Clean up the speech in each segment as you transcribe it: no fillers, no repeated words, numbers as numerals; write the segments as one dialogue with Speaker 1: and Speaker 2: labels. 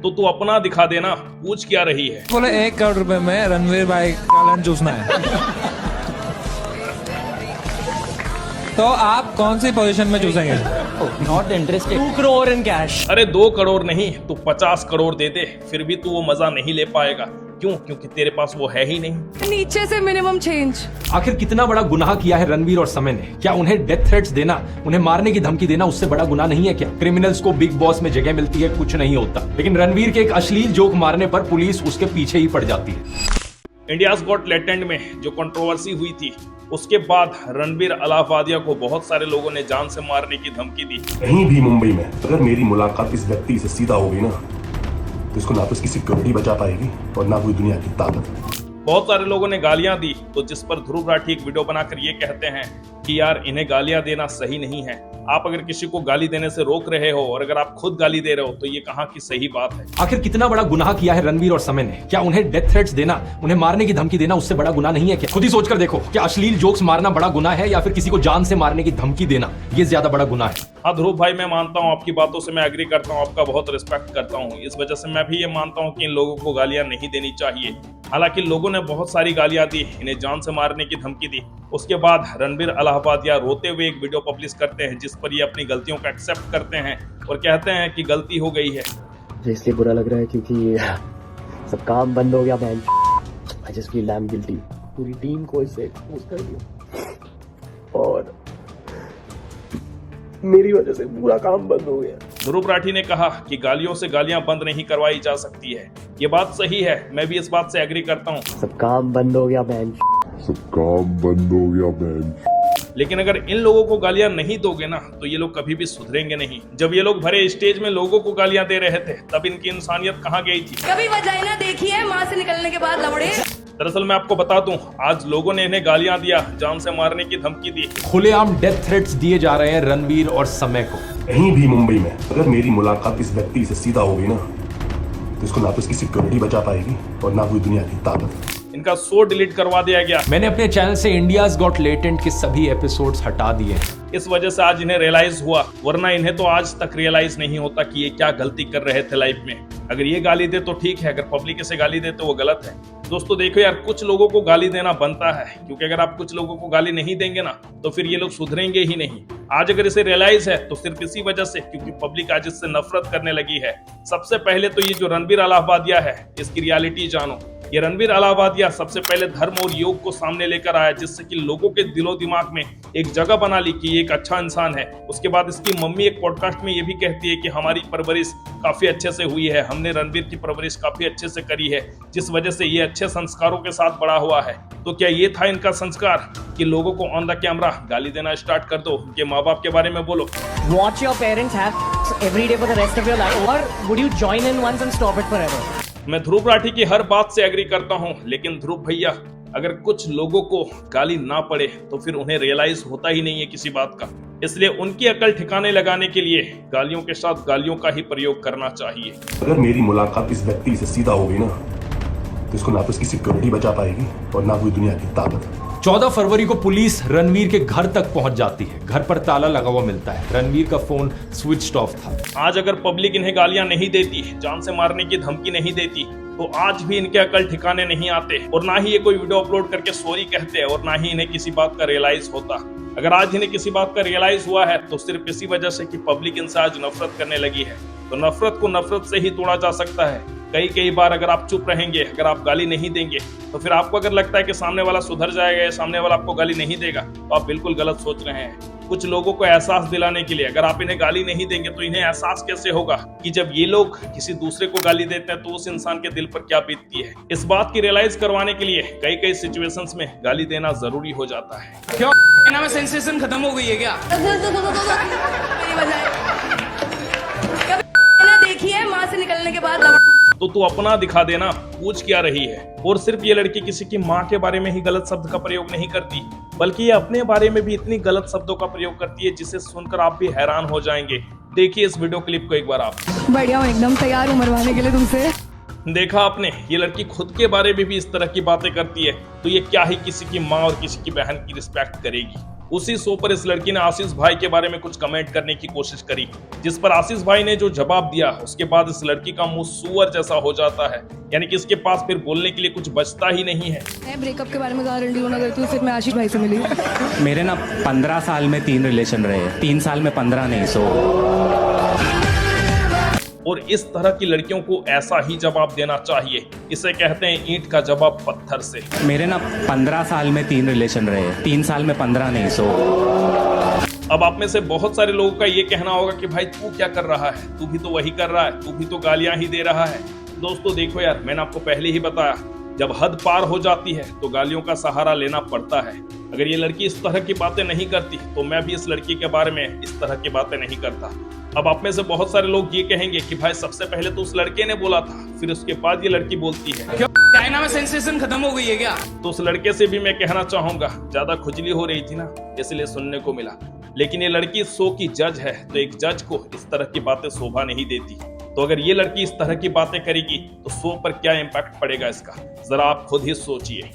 Speaker 1: तो तू अपना दिखा देना, पूछ क्या रही है।
Speaker 2: बोले 1 करोड़ रुपए में रणवीर भाई का लंच चूसना है। तो आप कौन सी पोजीशन में चूसेंगे?
Speaker 3: Not interested. 2 crore in cash.
Speaker 1: अरे 2 करोड़ नहीं, तू 50 करोड़ दे दे, फिर भी तू वो मजा नहीं ले पाएगा। क्यों? क्योंकि तेरे पास वो है ही नहीं।
Speaker 4: नीचे से मिनिमम चेंज।
Speaker 5: आखिर कितना बड़ा गुनाह किया है रणवीर और समय ने? क्या उन्हें डेथ थ्रेट्स देना, उन्हें मारने की धमकी देना उससे बड़ा गुनाह नहीं है क्या? क्रिमिनल्स को बिग बॉस में जगह मिलती है, कुछ नहीं होता, लेकिन रणवीर के एक अश्लील जोक मारने पर पुलिस उसके पीछे ही पड़ जाती है।
Speaker 1: इंडियाज गॉट टैलेंट में जो कंट्रोवर्सी हुई थी, उसके बाद रणवीर अलाहाबादिया को बहुत सारे लोगों ने जान से मारने की धमकी दी।
Speaker 6: कहीं भी मुंबई में अगर मेरी मुलाकात इस व्यक्ति से सीधा हो गई ना, तो इसको ना तो इसकी सिक्योरिटी बचा पाएगी और ना कोई दुनिया की ताकत।
Speaker 1: बहुत सारे लोगों ने गालियां दी, तो जिस पर ध्रुव राठी एक वीडियो बनाकर ये कहते हैं कि यार इन्हें गालियां देना सही नहीं है। आप अगर किसी को गाली देने से रोक रहे हो और अगर आप खुद गाली दे रहे हो तो ये कहाँ की सही बात है।
Speaker 5: आखिर कितना बड़ा गुनाह किया है रणवीर और समय ने? क्या उन्हें डेथ थ्रेट्स देना, उन्हें मारने की धमकी देना उससे बड़ा गुनाह नहीं है क्या? खुद ही सोचकर देखो, क्या अश्लील जोक्स मारना बड़ा गुनाह है या फिर किसी को जान से मारने की धमकी देना ये ज्यादा बड़ा गुनाह है?
Speaker 1: हाँ ध्रुव भाई, मैं मानता हूँ, आपकी बातों से मैं एग्री करता हूँ, आपका बहुत रिस्पेक्ट करता हूँ। इस वजह से मैं भी ये मानता हूँ कि इन लोगों को गालियां नहीं देनी चाहिए। हालांकि लोगों ने बहुत सारी गालियां दी, इन्हें जान से मारने की धमकी दी। उसके बाद रणवीर अलाहाबादिया रोते हुए एक वीडियो पब्लिश करते हैं जिस पर ये अपनी गलतियों को एक्सेप्ट करते हैं और कहते हैं कि गलती हो गई है।
Speaker 3: मुझे इसलिए बुरा लग रहा है क्योंकि सब काम बंद हो गया। मैं I just feel dam guilty. पूरी टीम को इससे एक्सपोज कर दिया और मेरी वजह से पूरा काम बंद हो गया।
Speaker 1: ध्रुव राठी ने कहा कि गालियों से गालियां बंद नहीं करवाई जा सकती है। ये बात सही है, मैं भी इस बात से एग्री करता हूँ।
Speaker 3: सब काम बंद हो गया बैंड।
Speaker 6: सब काम बंद हो गया बैंड।
Speaker 1: लेकिन अगर इन लोगों को गालियां नहीं दोगे ना तो ये लोग कभी भी सुधरेंगे नहीं। जब ये लोग भरे स्टेज में लोगों को गालियां दे रहे थे तब इनकी इंसानियत कहाँ गई थी?
Speaker 4: कभी वजाइना देखी है माँ से निकलने के बाद लवड़े?
Speaker 1: दरअसल मैं आपको बता दूं, आज लोगों ने इन्हें गालियां दिया, जान से मारने की धमकी दी।
Speaker 5: खुलेआम डेथ थ्रेट्स दिए जा रहे हैं रणवीर और समय को।
Speaker 6: कहीं भी मुंबई में अगर मेरी मुलाकात इस व्यक्ति से सीधा हो गई ना, तो इसको ना तो इसकी सिक्योरिटी बचा पाएगी और ना कोई दुनिया की ताकत।
Speaker 1: इनका शो डिलीट करवा दिया गया।
Speaker 5: मैंने अपने चैनल से इंडियाज गॉट टैलेंट के सभी एपिसोड्स हटा दिए।
Speaker 1: इस वजह से आज इन्हें रियलाइज हुआ, वरना इन्हें तो आज तक रियलाइज नहीं होता कि ये क्या गलती कर रहे थे लाइफ में। अगर ये गाली दे तो ठीक है, अगर पब्लिक इसे गाली दे तो वो गलत है। दोस्तों देखो यार, कुछ लोगों को गाली देना बनता है, क्योंकि अगर आप कुछ लोगों को गाली नहीं देंगे ना तो फिर ये लोग सुधरेंगे ही नहीं। आज अगर इसे रियलाइज है तो सिर्फ इसी वजह से क्योंकि पब्लिक आज इससे नफरत करने लगी है। सबसे पहले तो ये जो रणवीर अलाहाबादिया है इसकी रियलिटी जानो। ये रणवीर अलाहाबादिया सबसे पहले धर्म और योग को सामने लेकर आया, जिससे कि लोगों के दिलो दिमाग में एक जगह बना ली कि ये एक अच्छा इंसान है। उसके बाद इसकी मम्मी एक पॉडकास्ट में ये भी कहती है कि हमारी परवरिश काफी अच्छे से हुई है, हमने रणवीर की परवरिश काफी अच्छे से करी है, जिस वजह से ये अच्छे संस्कारों के साथ बड़ा हुआ है। तो क्या ये था इनका संस्कार कि लोगों को ऑन द कैमरा गाली देना स्टार्ट कर दो, उनके माँ बाप के बारे में बोलो?
Speaker 7: Watch your parents have every day for the rest of your life, or would you join in once and stop it forever?
Speaker 1: मैं ध्रुव राठी की हर बात से एग्री करता हूँ, लेकिन ध्रुव भैया अगर कुछ लोगों को गाली ना पड़े तो फिर उन्हें रियलाइज होता ही नहीं है किसी बात का। इसलिए उनकी अकल ठिकाने लगाने के लिए गालियों के साथ गालियों का ही प्रयोग करना चाहिए।
Speaker 6: अगर मेरी मुलाकात इस व्यक्ति से सीधा हो गई ना, तो इसको ना तो इसकी सिक्योरिटी बचा पाएगी और ना कोई दुनिया की ताकत।
Speaker 5: 14 फरवरी को पुलिस रणवीर के घर तक पहुंच जाती है। घर पर ताला लगा हुआ मिलता है। रणवीर का फोन स्विच्ड ऑफ था।
Speaker 1: आज अगर पब्लिक इन्हें गालियां नहीं देती, जान से मारने की धमकी नहीं देती, तो आज भी इनके अकल ठिकाने नहीं आते और ना ही ये कोई वीडियो अपलोड करके सॉरी कहते और ना ही इन्हें किसी बात का रियलाइज होता। अगर आज इन्हें किसी बात का रियलाइज हुआ है तो सिर्फ इसी वजह से कि पब्लिक इनसे आज नफरत करने लगी है। तो नफरत को नफरत से ही तोड़ा जा सकता है। कई बार अगर आप चुप रहेंगे, अगर आप गाली नहीं देंगे, तो फिर आपको अगर लगता है कि सामने वाला सुधर जाएगा या सामने वाला आपको गाली नहीं देगा, तो आप बिल्कुल गलत सोच रहे हैं। कुछ लोगों को एहसास दिलाने के लिए अगर आप इन्हें गाली नहीं देंगे तो इन्हें एहसास कैसे होगा कि जब ये लोग किसी दूसरे को गाली देते हैं तो उस इंसान के दिल पर क्या बीतती है। इस बात की रियलाइज करवाने के लिए कई सिचुएशंस में गाली देना जरूरी हो जाता है।
Speaker 2: क्यों में सेंसेशन खत्म हो गई है क्या?
Speaker 4: मेरी वजाए कभी देखी है माँ से निकलने के बाद लवड़े?
Speaker 1: तो तू अपना दिखा देना, पूछ क्या रही है। और सिर्फ ये लड़की किसी की माँ के बारे में ही गलत शब्द का प्रयोग नहीं करती, बल्कि ये अपने बारे में भी इतनी गलत शब्दों का प्रयोग करती है जिसे सुनकर आप भी हैरान हो जाएंगे। देखिए इस वीडियो क्लिप को एक बार आप।
Speaker 4: बढ़िया हूँ, एकदम तैयार हूँ मरवाने के लिए तुमसे।
Speaker 1: देखा आपने, ये लड़की खुद के बारे में भी इस तरह की बातें करती है, तो ये क्या ही किसी की माँ और किसी की बहन की रिस्पेक्ट करेगी। उसी शो पर इस लड़की ने आशीष भाई के बारे में कुछ कमेंट करने की कोशिश करी, जिस पर आशीष भाई ने जो जवाब दिया उसके बाद इस लड़की का मुंह सुअर जैसा हो जाता है, यानी कि इसके पास फिर बोलने के लिए कुछ बचता ही नहीं है।
Speaker 4: मैं ब्रेकअप के बारे में ज़्यादा रंडी होना करती हूँ, फिर मैं आशीष भाई से मिली।
Speaker 8: मेरे ना 15 साल में 3 रिलेशन रहे, 3 साल में 15 नहीं,
Speaker 1: और इस तरह की लड़कियों को ऐसा ही जवाब देना चाहिए। इसे कहते हैं ईंट का जवाब पत्थर से।
Speaker 8: मेरे ना 15 साल में 3 रिलेशन रहे, 3 साल में 15 नहीं,
Speaker 1: अब आप में से बहुत सारे लोगों का ये कहना होगा कि भाई तू क्या कर रहा है, तू भी तो वही कर रहा है, तू भी तो गालियां ही दे रहा है। दोस्तों देखो यार, मैंने आपको पहले ही बताया, जब हद पार हो जाती है तो गालियों का सहारा लेना पड़ता है। अगर ये लड़की इस तरह की बातें नहीं करती तो मैं भी इस लड़की के बारे में इस तरह की बातें नहीं करता। अब आप में से बहुत सारे लोग ये कहेंगे कि भाई सबसे पहले तो उस लड़के ने बोला था, फिर उसके बाद ये लड़की बोलती है।
Speaker 2: क्यों चाइना में सेंसेशन खत्म हो गई है क्या?
Speaker 1: तो उस लड़के से भी मैं कहना चाहूंगा, ज्यादा खुजली हो रही थी ना, इसलिए सुनने को मिला। लेकिन ये लड़की इस शो की जज है, तो एक जज को इस तरह की बातें शोभा नहीं देती। तो अगर ये लड़की इस तरह की बातें करेगी तो शो पर क्या इम्पैक्ट पड़ेगा इसका, जरा आप खुद ही सोचिए।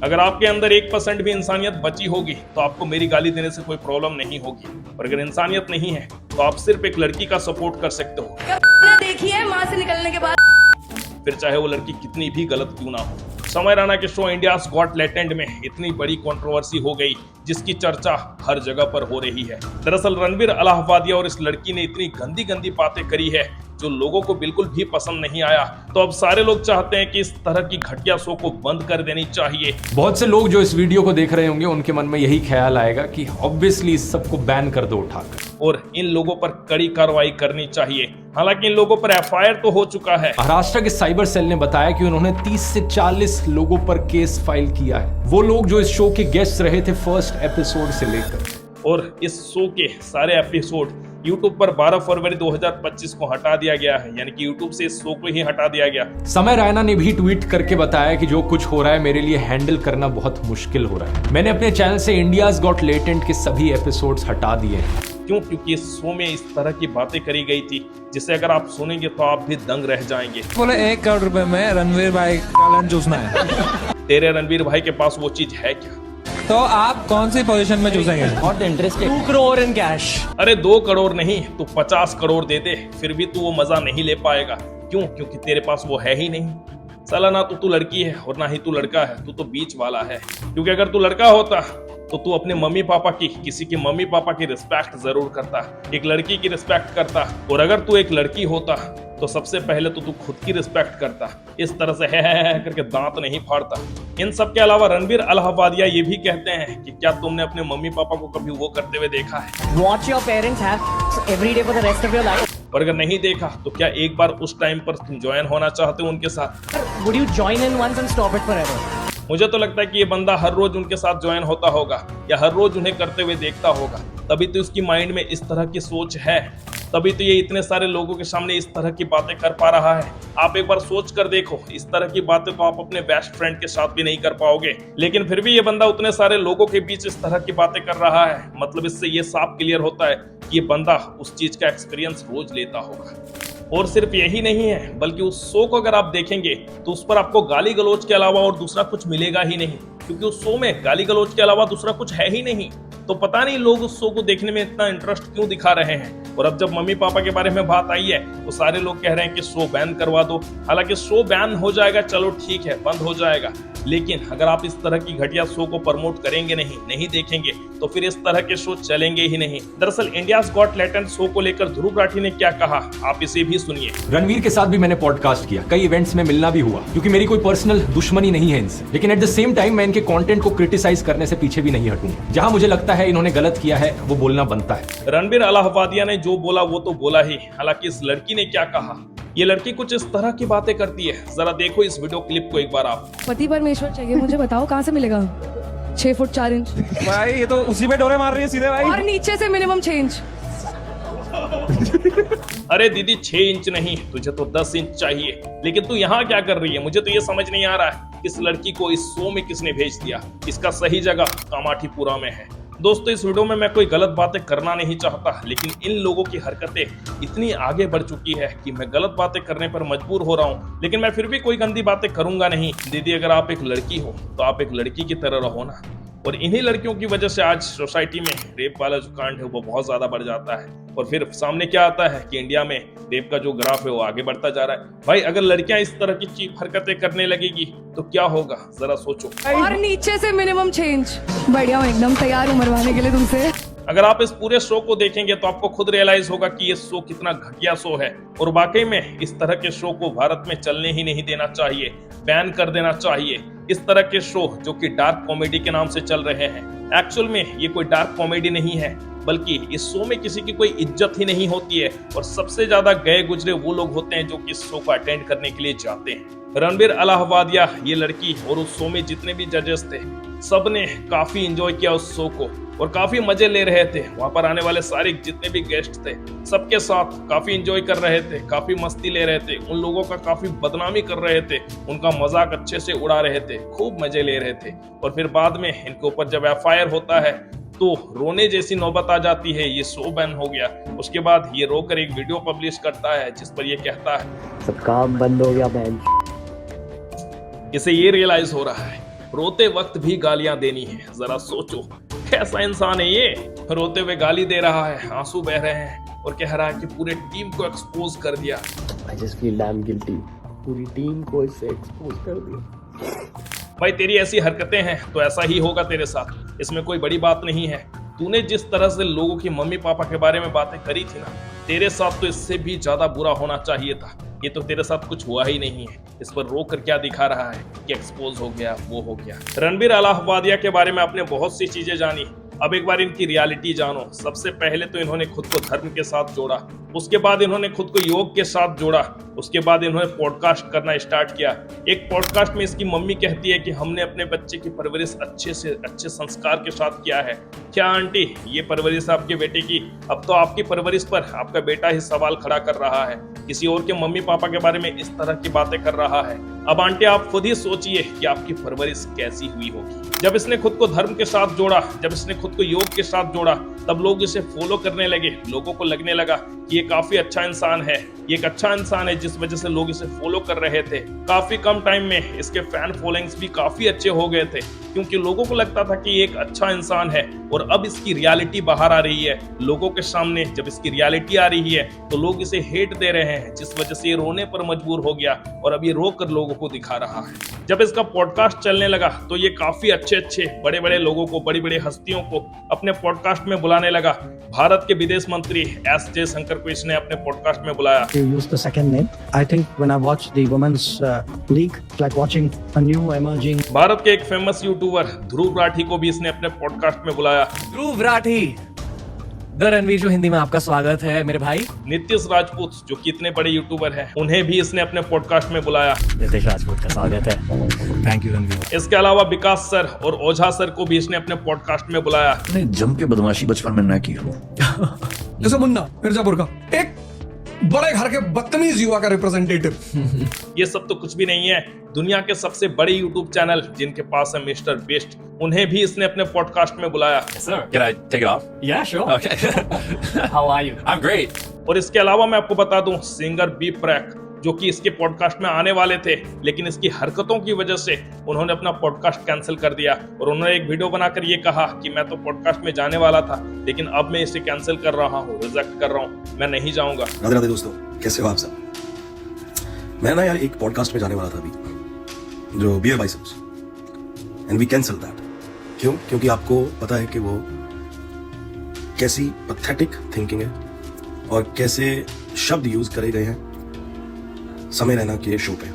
Speaker 1: अगर आपके अंदर 1% भी इंसानियत बची होगी तो आपको मेरी गाली देने से कोई प्रॉब्लम नहीं होगी, और अगर इंसानियत नहीं है तो आप सिर्फ एक लड़की का सपोर्ट कर सकते हो।
Speaker 4: देखी है माँ से निकलने के बाद,
Speaker 1: फिर चाहे वो लड़की कितनी भी गलत क्यों ना हो। समय रैना के शो इंडियाज गॉट टैलेंट में इतनी बड़ी कंट्रोवर्सी हो गई जिसकी चर्चा हर जगह पर हो रही है। दरअसल रणवीर अलाहाबादिया और इस लड़की ने इतनी गंदी गंदी बातें करी है जो लोगों को बिल्कुल भी पसंद नहीं आया। तो अब सारे लोग चाहते हैं कि इस तरह की घटिया शो को बंद कर देनी चाहिए।
Speaker 5: बहुत से लोग जो इस वीडियो को देख रहे होंगे उनके मन में यही ख्याल आएगा कि ऑब्वियसली इस सबको बैन कर दो उठाकर,
Speaker 1: और इन लोगों पर कड़ी कार्रवाई करनी चाहिए। हालांकि इन लोगों पर एफआईआर तो हो चुका है।
Speaker 5: महाराष्ट्र के साइबर सेल ने बताया कि उन्होंने 30 से 40 लोगों पर केस फाइल किया है। वो लोग जो इस शो के गेस्ट रहे थे फर्स्ट एपिसोड से लेकर,
Speaker 1: और इस शो के सारे एपिसोड YouTube पर 12 फरवरी 2025 को हटा दिया गया है, यानी कि YouTube से इस शो को ही हटा दिया गया।
Speaker 5: समय रैना ने भी ट्वीट करके बताया कि जो कुछ हो रहा है मेरे लिए हैंडल करना बहुत मुश्किल हो रहा है। मैंने अपने चैनल से इंडियाज गॉट टैलेंट के सभी एपिसोड्स हटा दिए हैं।
Speaker 1: क्यों? क्योंकि इस शो में इस तरह की बातें करी गई थी जिसे अगर आप सुनेंगे तो आप भी दंग रह जाएंगे।
Speaker 2: बोले 1 करोड़ रुपए में रणवीर भाई का लंच चूसना है।
Speaker 1: तेरे रणवीर भाई के पास वो चीज है क्या?
Speaker 2: तो आप कौन सी पोजीशन में चूसेंगे?
Speaker 7: Not interested. 2 crore in cash.
Speaker 1: अरे 2 करोड़ नहीं, तू 50 करोड़ दे दे, फिर भी तू वो मजा नहीं ले पाएगा। क्यों? क्योंकि तेरे पास वो है ही नहीं। साला ना तू लड़की है और ना ही तू लड़का है, तू तो बीच वाला है। क्योंकि अगर तू लड़का होता तो तू अपने मम्मी पापा की, किसी के मम्मी पापा की रिस्पेक्ट जरूर करता, एक लड़की की रिस्पेक्ट करता। और अगर तू एक लड़की होता तो सबसे पहले तो तू खुद की रिस्पेक्ट करता, इस तरह से है करके दांत नहीं फाड़ता। इन सब के अलावा रणवीर अलाहाबादिया ये भी कहते हैं कि क्या तुमने अपने मम्मी पापा को कभी वो करते हुए देखा है?
Speaker 7: Watch your parents have every day for the rest of your life.
Speaker 1: और अगर नहीं देखा तो क्या एक बार उस टाइम पर तुम ज्वाइन होना चाहते हो उनके साथ?
Speaker 7: Would you join in once and stop it forever?
Speaker 1: मुझे तो लगता है कि ये बंदा हर रोज उनके साथ ज्वाइन होता होगा या हर रोज उन्हें करते हुए देखता होगा, तभी तो उसकी माइंड में इस तरह की सोच है, तभी तो ये इतने सारे लोगों के सामने इस तरह की बातें कर पा रहा है। आप एक बार सोच कर देखो, इस तरह की बातें तो आप अपने बेस्ट फ्रेंड के साथ भी नहीं कर पाओगे, लेकिन फिर भी ये बंदा उतने सारे लोगों के बीच इस तरह की बातें कर रहा है। मतलब इससे ये साफ क्लियर होता है कि ये बंदा उस चीज का एक्सपीरियंस रोज लेता होगा। और सिर्फ यही नहीं है, बल्कि उस शो को अगर आप देखेंगे तो उस पर आपको गाली गलौज के अलावा और दूसरा कुछ मिलेगा ही नहीं, क्योंकि उस शो में गाली गलौज के अलावा दूसरा कुछ है ही नहीं। तो पता नहीं लोग उस शो को देखने में इतना इंटरेस्ट क्यों दिखा रहे हैं। और अब जब मम्मी पापा के बारे में बात आई है तो सारे लोग कह रहे हैं कि शो बैन करवा दो। हालांकि शो बैन हो जाएगा, चलो ठीक है, बंद हो जाएगा, लेकिन अगर आप इस तरह की घटिया शो को प्रमोट करेंगे नहीं देखेंगे तो फिर इस तरह के शो चलेंगे ही नहीं। दरअसल इंडियाज गॉट टैलेंट शो को लेकर ध्रुव राठी ने क्या कहा, आप इसे भी सुनिए।
Speaker 5: रणवीर के साथ भी मैंने पॉडकास्ट किया, कई इवेंट्स में मिलना भी हुआ, क्योंकि मेरी कोई पर्सनल दुश्मनी नहीं है इनसे, लेकिन एट द सेम टाइम मैं इनके कंटेंट को क्रिटिसाइज करने से पीछे भी नहीं हटूंगा। जहां मुझे लगता है इन्होंने गलत किया है वो बोलना बनता है।
Speaker 1: रणवीर अलाहाबादिया ने जो बोला वो तो बोला ही, हालांकि इस लड़की ने क्या कहा, ये लड़की कुछ इस तरह की बातें करती है, जरा देखो इस वीडियो क्लिप को एक बार आप।
Speaker 4: पति परमेश्वर चाहिए मुझे, बताओ कहाँ से मिलेगा? 6 फुट 4 इंच
Speaker 2: भाई ये तो उसी पे डोरे मार रही है सीधे भाई।
Speaker 4: और नीचे से मिनिमम 6 इंच।
Speaker 1: अरे दीदी 6 इंच नहीं, तुझे तो 10 इंच चाहिए, लेकिन तू यहाँ क्या कर रही है? मुझे तो ये समझ नहीं आ रहा है इस लड़की को इस शो में किसने भेज दिया। इसका सही जगह कामाठीपुरा में है। दोस्तों इस वीडियो में मैं कोई गलत बातें करना नहीं चाहता, लेकिन इन लोगों की हरकतें इतनी आगे बढ़ चुकी है कि मैं गलत बातें करने पर मजबूर हो रहा हूँ, लेकिन मैं फिर भी कोई गंदी बातें करूंगा नहीं। दीदी अगर आप एक लड़की हो तो आप एक लड़की की तरह रहो ना, और इन्हीं लड़कियों की वजह से आज सोसाइटी में रेप वाला जो कांड है वो बहुत ज्यादा बढ़ जाता है। और फिर सामने क्या आता है कि इंडिया में रेप का जो ग्राफ है वो आगे बढ़ता जा रहा है। भाई अगर लड़कियां इस तरह की चीप हरकतें करने लगेगी तो क्या होगा, जरा सोचो।
Speaker 4: और नीचे से मिनिमम चेंज। बढ़िया हूँ, एकदम तैयार हूँ मरवाने के लिए तुमसे।
Speaker 1: अगर आप इस पूरे शो को देखेंगे तो आपको खुद रियलाइज होगा कि ये शो कितना घटिया शो है और वाकई में इस तरह के शो को भारत में चलने ही नहीं देना चाहिए, बैन कर देना चाहिए। इस तरह के शो जो कि डार्क कॉमेडी के नाम से चल रहे हैं, एक्चुअल में ये कोई डार्क कॉमेडी नहीं है, बल्कि इस शो में किसी की कोई इज्जत ही नहीं होती है और सबसे ज्यादा गए गुजरे वो लोग होते हैं जो कि इस शो को अटेंड करने के लिए जाते हैं। रणबीर अलाहाबादिया, ये लड़की और उस शो में जितने भी जजेस थे, सब ने काफी एंजॉय किया उस शो को और काफी मजे ले रहे थे। वहां पर आने वाले सारे जितने भी गेस्ट थे सबके साथ काफी एंजॉय कर रहे थे, काफी मस्ती ले रहे थे, उन लोगों का काफी बदनामी कर रहे थे, उनका मजाक अच्छे से उड़ा रहे थे, खूब मजे ले रहे थे। और फिर बाद में इनके ऊपर जब एफआईआर होता है तो रोने जैसी नौबत आ जाती है, ये शो बैन हो गया। उसके बाद ये रोकर एक वीडियो पब्लिश करता है जिस पर ये कहता है
Speaker 3: सब काम बंद हो गया मैन।
Speaker 1: इसे ये रियलाइज हो रहा है रोते वक्त भी गालियां देनी है। जरा सोचो कैसा इंसान है ये, रोते हुए गाली दे रहा है, आंसू बह रहे हैं और कह रहा है कि पूरे टीम को एक्सपोज कर दिया।
Speaker 3: I just feel dam guilty, पूरी टीम को इससे एक्सपोज कर दिया।
Speaker 1: भाई तेरी ऐसी हरकतें हैं तो ऐसा ही होगा तेरे साथ, इसमें कोई बड़ी बात नहीं है। तूने जिस तरह से लोगों की मम्मी पापा के बारे में बातें करी थी ना, तेरे साथ तो इससे भी ज्यादा बुरा होना चाहिए था। ये तो तेरे साथ कुछ हुआ ही नहीं है, इस पर रो कर क्या दिखा रहा है कि एक्सपोज हो गया, वो हो गया। रणबीर अलाहाबादिया के बारे में आपने बहुत सी चीजें जानी, अब एक बार इनकी रियलिटी जानो। सबसे पहले तो इन्होंने खुद को धर्म के साथ जोड़ा, उसके बाद इन्होंने खुद को योग के साथ जोड़ा, उसके बाद इन्होंने पॉडकास्ट करना स्टार्ट किया। एक पॉडकास्ट में इसकी मम्मी कहती है कि हमने अपने बच्चे की परवरिश अच्छे से अच्छे संस्कार के साथ किया है। क्या आंटी, ये परवरिश आपके बेटे की? अब तो आपकी परवरिश पर आपका बेटा ही सवाल खड़ा कर रहा है, किसी और के मम्मी पापा के बारे में इस तरह की बातें कर रहा है। अब आंटी आप खुद ही सोचिए कि आपकी परवरिश कैसी हुई होगी। जब इसने खुद को धर्म के साथ जोड़ा, जब इसने खुद को योग के साथ जोड़ा, तब लोग इसे फॉलो करने लगे। लोगों को लगने लगा कि ये काफी अच्छा इंसान है, ये एक अच्छा इंसान है, जिस वजह से लोग इसे फॉलो कर रहे थे। काफी कम टाइम में इसके फैन फॉलोइंग्स भी काफी अच्छे हो गए थे, क्योंकि लोगों को लगता था कि ये एक अच्छा इंसान है। और अब इसकी रियलिटी बाहर आ रही है लोगों के सामने। जब इसकी रियलिटी आ रही है तो लोग इसे हेट दे रहे हैं, जिस वजह से ये रोने पर मजबूर हो गया और अब ये रो कर लोगों को दिखा रहा है। जब इसका पॉडकास्ट चलने लगा तो ये काफी अच्छे बड़े बड़े लोगों को, बड़ी बड़ी हस्तियों को अपने पॉडकास्ट में बुलाने लगा। भारत के विदेश मंत्री एस जयशंकर को इसने अपने पॉडकास्ट में बुलाया।
Speaker 9: You use the second name. I think when I watched the women's league, it's like watching a new emerging.
Speaker 1: Bharat के एक फेमस यूट्यूबर ध्रुव राठी को भी इसने अपने पॉडकास्ट में बुलाया।
Speaker 7: ध्रुव राठी, द रणवीर जो हिंदी में आपका स्वागत है मेरे भाई।
Speaker 1: नीतीश राजपूत जो कि इतने बड़े यूट्यूबर हैं, उन्हें भी इसने अपने पॉडकास्ट में बुलाया।
Speaker 7: नीतीश राजपूत का स्वागत है। Thank you Ranveer.
Speaker 1: इसके अलावा विकास सर और ओझा सर को भी इसने अपने पॉडकास्ट में बुलाया।
Speaker 10: जम के बदमाशी बचपन में न की हो।
Speaker 2: जैसे मुन्ना मिर्जापुर का एक बड़े घर के बदतमीज युवा का रिप्रेजेंटेटिव।
Speaker 1: ये सब तो कुछ भी नहीं है। दुनिया के सबसे बड़े यूट्यूब चैनल जिनके पास है मिस्टर बेस्ट, उन्हें भी इसने अपने पॉडकास्ट में बुलाया।
Speaker 10: Can I take it off?
Speaker 7: Yeah, sure.
Speaker 10: Okay.
Speaker 7: How are you?
Speaker 10: I'm great.
Speaker 1: और इसके अलावा मैं आपको बता दूं, सिंगर बी प्रैक जो कि इसके पॉडकास्ट में आने वाले थे, लेकिन इसकी हरकतों की वजह से उन्होंने अपना पॉडकास्ट कैंसिल कर दिया और उन्होंने एक वीडियो बनाकर ये कहा कि मैं तो पॉडकास्ट में जाने वाला था, लेकिन अब मैं इसे कैंसिल कर रहा हूँ, रिजेक्ट कर रहा हूँ, मैं नहीं जाऊंगा।
Speaker 6: राधे राधे दोस्तों, कैसे हो आप सब? मैं ना यार एक पॉडकास्ट में जाने वाला था अभी, जो bear biceps, and we cancel that. क्यों? क्योंकि आपको पता है कि वो कैसी पैथेटिक थिंकिंग है और कैसे शब्द यूज करे गए हैं समय रहना के शो पे।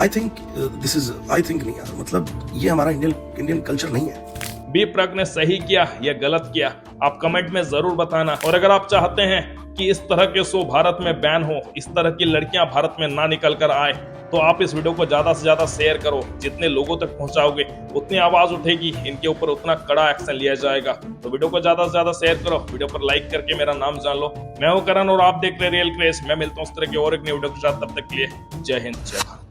Speaker 6: आई थिंक नहीं यार, मतलब ये हमारा इंडियन कल्चर नहीं है।
Speaker 1: बी प्रग ने सही किया या गलत किया, आप कमेंट में जरूर बताना। और अगर आप चाहते हैं कि इस तरह के शो भारत में बैन हो, इस तरह की लड़कियां भारत में ना निकल कर आए, तो आप इस वीडियो को ज्यादा से ज्यादा शेयर करो। जितने लोगों तक पहुंचाओगे उतनी आवाज उठेगी, इनके ऊपर उतना कड़ा एक्शन लिया जाएगा। तो वीडियो को ज्यादा से ज्यादा शेयर करो, वीडियो पर लाइक करके मेरा नाम जान लो। मैं हूं करण और आप देख रहे रियल क्रेज। मैं मिलता हूं इस तरह के और एक नई वीडियो के साथ, तब तक के लिए जय हिंद जय भारत।